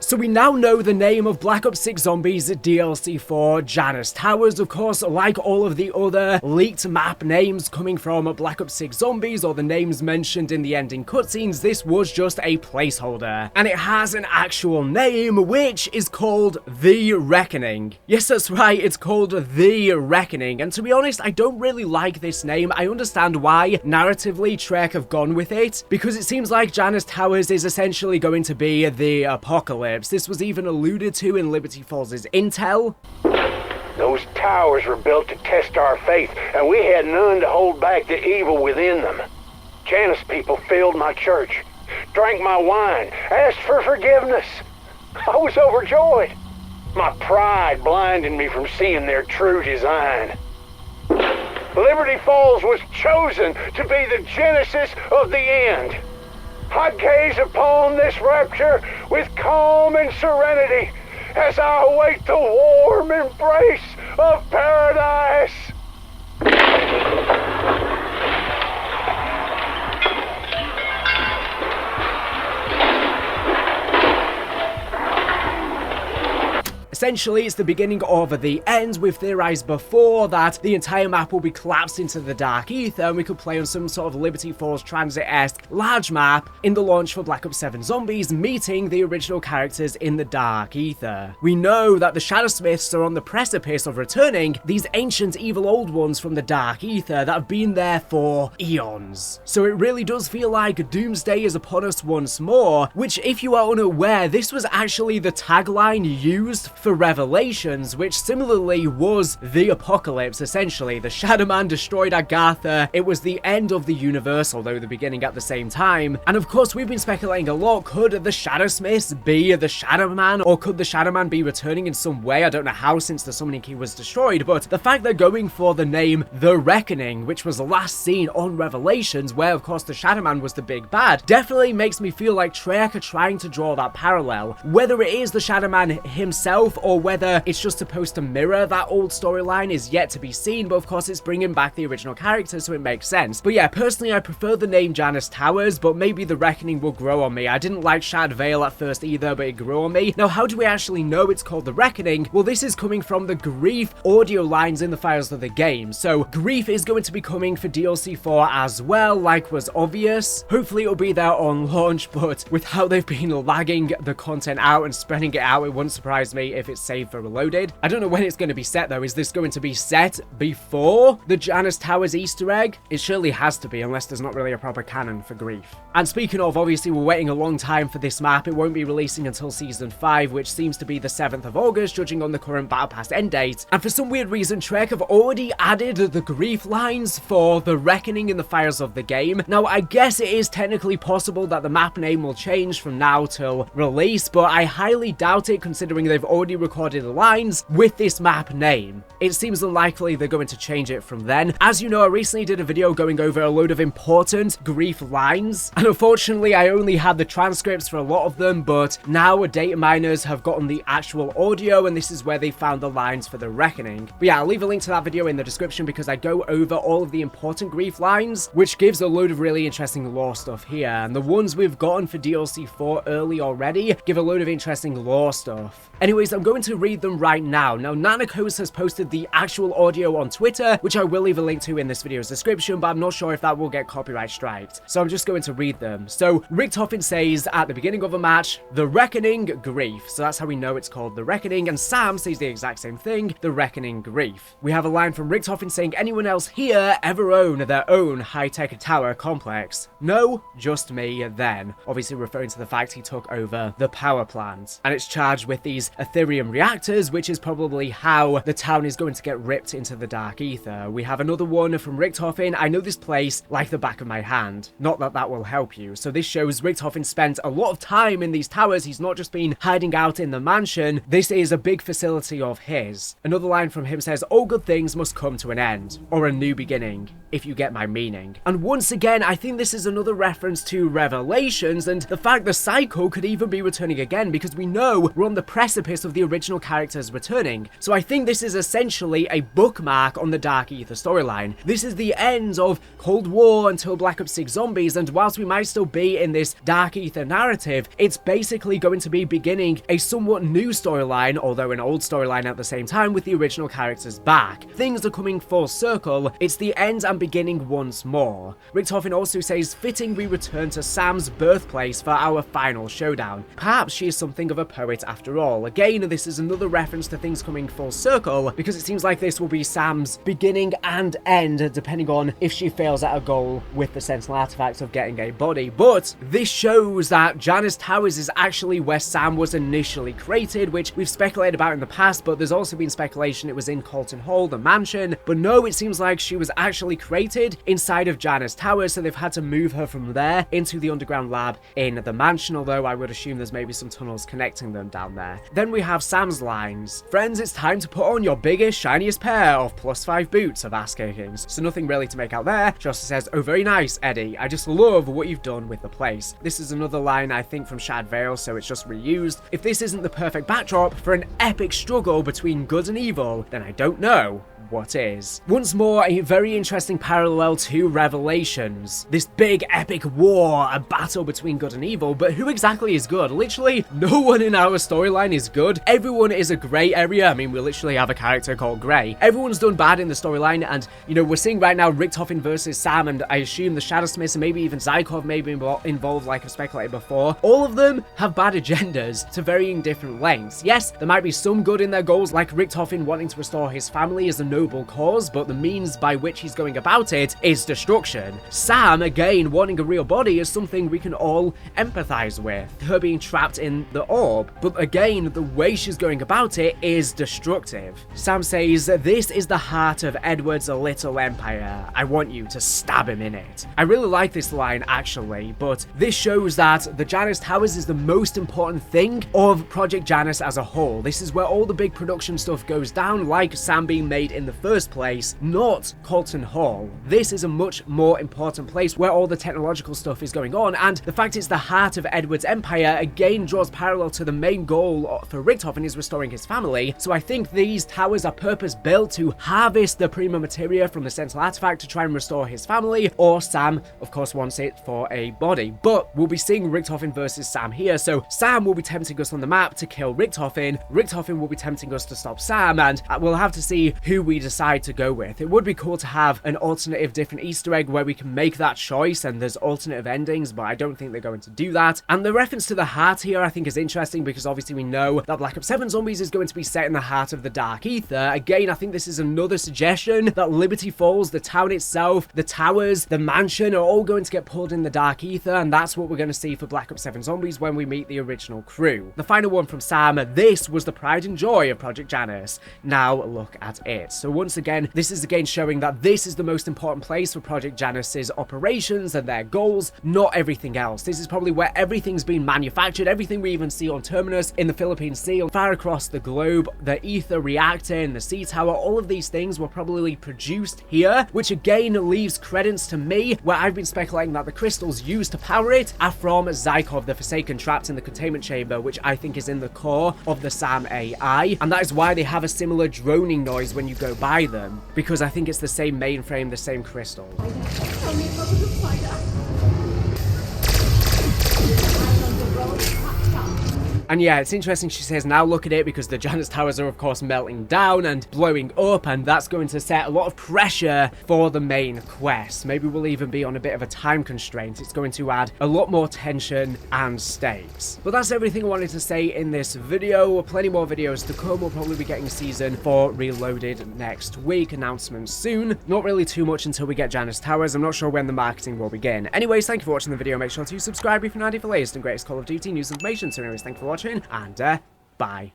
So we now know the name of Black Ops 6 Zombies DLC 4 Janus Towers. Of course, like all of the other leaked map names coming from Black Ops 6 Zombies or the names mentioned in the ending cutscenes, this was just a placeholder. And it has an actual name, which is called The Reckoning. Yes, that's right, it's called The Reckoning. And to be honest, I don't really like this name. I understand why narratively Trek have gone with it, because it seems like Janus Towers is essentially going to be the apocalypse. This was even alluded to in Liberty Falls' intel. Those towers were built to test our faith, and we had none to hold back the evil within them. Janus people filled my church, drank my wine, asked for forgiveness. I was overjoyed. My pride blinded me from seeing their true design. Liberty Falls was chosen to be the genesis of the end. I gaze upon this rapture with calm and serenity as I await the warm embrace of paradise. Essentially, it's the beginning of the end. We've theorized before that the entire map will be collapsed into the Dark Aether, and we could play on some sort of Liberty Falls Transit-esque large map in the launch for Black Ops 7 Zombies, meeting the original characters in the Dark Aether. We know that the Shadowsmiths are on the precipice of returning, these ancient evil old ones from the Dark Aether that have been there for eons. So it really does feel like Doomsday is upon us once more, which, if you are unaware, this was actually the tagline used for Revelations, which similarly was the apocalypse. Essentially, the Shadow Man destroyed Agatha. It was the end of the universe, although the beginning at the same time. And of course, we've been speculating a lot. Could the Shadowsmiths be the Shadow Man, or could the Shadow Man be returning in some way? I don't know how, since the summoning key was destroyed, but the fact they're going for the name The Reckoning, which was the last seen on Revelations, where of course the Shadow Man was the big bad, definitely makes me feel like Treyarch are trying to draw that parallel. Whether it is the Shadow Man himself or whether it's just supposed to mirror that old storyline is yet to be seen, but of course it's bringing back the original characters, so it makes sense. But yeah, personally I prefer the name Janus Towers, but maybe The Reckoning will grow on me. I didn't like Shad Vale at first either, but it grew on me. Now, how do we actually know it's called The Reckoning? Well, this is coming from the Grief audio lines in the files of the game. So Grief is going to be coming for DLC 4 as well, like was obvious. Hopefully it'll be there on launch, but with how they've been lagging the content out and spreading it out, it wouldn't surprise me if it's saved for Reloaded. I don't know when it's going to be set though. Is this going to be set before the Janus Towers Easter egg? It surely has to be, unless there's not really a proper canon for Grief. And speaking of, obviously we're waiting a long time for this map. It won't be releasing until Season 5, which seems to be the 7th of August, judging on the current Battle Pass end date. And for some weird reason, Trek have already added the Grief lines for The Reckoning in the files of the game. Now, I guess it is technically possible that the map name will change from now till release, but I highly doubt it, considering they've already recorded the lines with this map name. It seems unlikely they're going to change it from then. As you know, I recently did a video going over a load of important Grief lines, and unfortunately I only had the transcripts for a lot of them, but now data miners have gotten the actual audio, and this is where they found the lines for The Reckoning. But yeah, I'll leave a link to that video in the description because I go over all of the important Grief lines, which gives a load of really interesting lore stuff here, and the ones we've gotten for DLC 4 early already give a load of interesting lore stuff. Anyways, I'm going to read them right now. Now, Nanakos has posted the actual audio on Twitter, which I will leave a link to in this video's description, but I'm not sure if that will get copyright striked. So I'm just going to read them. So, Richtofen says, at the beginning of a match, The Reckoning Grief. So that's how we know it's called The Reckoning, and Sam says the exact same thing, The Reckoning Grief. We have a line from Richtofen saying, anyone else here ever own their own high-tech tower complex? No, just me then. Obviously referring to the fact he took over the power plant. And it's charged with these Ethereum reactors, which is probably how the town is going to get ripped into the Dark Aether. We have another one from Richtofen. I know this place like the back of my hand. Not that that will help you. So this shows Richtofen spent a lot of time in these towers. He's not just been hiding out in the mansion. This is a big facility of his. Another line from him says, all good things must come to an end, or a new beginning, if you get my meaning. And once again, I think this is another reference to Revelations and the fact the Psycho could even be returning again, because we know we're on the precipice of the the original characters returning. So I think this is essentially a bookmark on the Dark Aether storyline. This is the end of Cold War until Black Ops 6 Zombies, and whilst we might still be in this Dark Aether narrative, it's basically going to be beginning a somewhat new storyline, although an old storyline at the same time, with the original characters back. Things are coming full circle. It's the end and beginning once more. Richtofen also says, fitting we return to Sam's birthplace for our final showdown. Perhaps she is something of a poet after all. Again, this is another reference to things coming full circle, because it seems like this will be Sam's beginning and end, depending on if she fails at a goal with the Sentinel artifact of getting a body. But this shows that Janus Towers is actually where Sam was initially created, which we've speculated about in the past, but there's also been speculation it was in Colton Hall, the mansion. But no, it seems like she was actually created inside of Janus Towers, so they've had to move her from there into the underground lab in the mansion, although I would assume there's maybe some tunnels connecting them down there. Then we have Sam's lines. Friends, it's time to put on your biggest, shiniest pair of +5 boots of ass kickings. So nothing really to make out there. She also says, oh, very nice, Eddie. I just love what you've done with the place. This is another line, I think, from Shad Vale, so it's just reused. If this isn't the perfect backdrop for an epic struggle between good and evil, then I don't know what is. Once more, a very interesting parallel to Revelations. This big epic war, a battle between good and evil, but who exactly is good? Literally, no one in our storyline is good. Everyone is a grey area. I mean, we literally have a character called Grey. Everyone's done bad in the storyline, and, you know, we're seeing right now Richtofen versus Sam, and I assume the Shadowsmiths and maybe even Zykov may be involved, like I've speculated before. All of them have bad agendas to varying different lengths. Yes, there might be some good in their goals, like Richtofen wanting to restore his family as a noble cause, but the means by which he's going about it is destruction. Sam, again, wanting a real body is something we can all empathize with. Her being trapped in the orb, but again, the way she's going about it is destructive. Sam says, this is the heart of Edward's little empire. I want you to stab him in it. I really like this line, actually, but this shows that the Janus Towers is the most important thing of Project Janus as a whole. This is where all the big production stuff goes down, like Sam being made in the first place, not Colton Hall. This is a much more important place where all the technological stuff is going on, and the fact it's the heart of Edward's empire again draws parallel to the main goal for Richtofen is restoring his family. So I think these towers are purpose built to harvest the prima materia from the Sentinel artifact to try and restore his family, or Sam, of course, wants it for a body. But we'll be seeing Richtofen versus Sam here, so Sam will be tempting us on the map to kill Richtofen, Richtofen will be tempting us to stop Sam, and we'll have to see who we decide to go with. It would be cool to have an alternative different Easter egg where we can make that choice and there's alternative endings, but I don't think they're going to do that. And the reference to the heart here I think is interesting, because obviously we know that Black Ops 7 Zombies is going to be set in the heart of the Dark Aether. Again, I think this is another suggestion that Liberty Falls, the town itself, the towers, the mansion are all going to get pulled in the Dark Aether, and that's what we're going to see for Black Ops 7 Zombies when we meet the original crew. The final one from Sam, this was the pride and joy of Project Janus. Now look at it. So once again, this is again showing that this is the most important place for Project Janus's operations and their goals, not everything else. This is probably where everything's been manufactured, everything we even see on Terminus, in the Philippine Sea, far across the globe, the Aether reactor in the Sea Tower, all of these things were probably produced here, which again leaves credence to me, where I've been speculating that the crystals used to power it are from Zykov, the Forsaken, trapped in the containment chamber, which I think is in the core of the Sam AI, and that is why they have a similar droning noise when you go by them, because I think it's the same mainframe, the same crystal. And yeah, it's interesting she says now look at it, because the Janus Towers are of course melting down and blowing up, and that's going to set a lot of pressure for the main quest. Maybe we'll even be on a bit of a time constraint. It's going to add a lot more tension and stakes. But that's everything I wanted to say in this video. Plenty more videos to come. We'll probably be getting Season 4 Reloaded next week. Announcements soon. Not really too much until we get Janus Towers. I'm not sure when the marketing will begin. Anyways, thank you for watching the video. Make sure to subscribe if you're not for latest and greatest Call of Duty news information. So anyways, thank you for watching, and bye.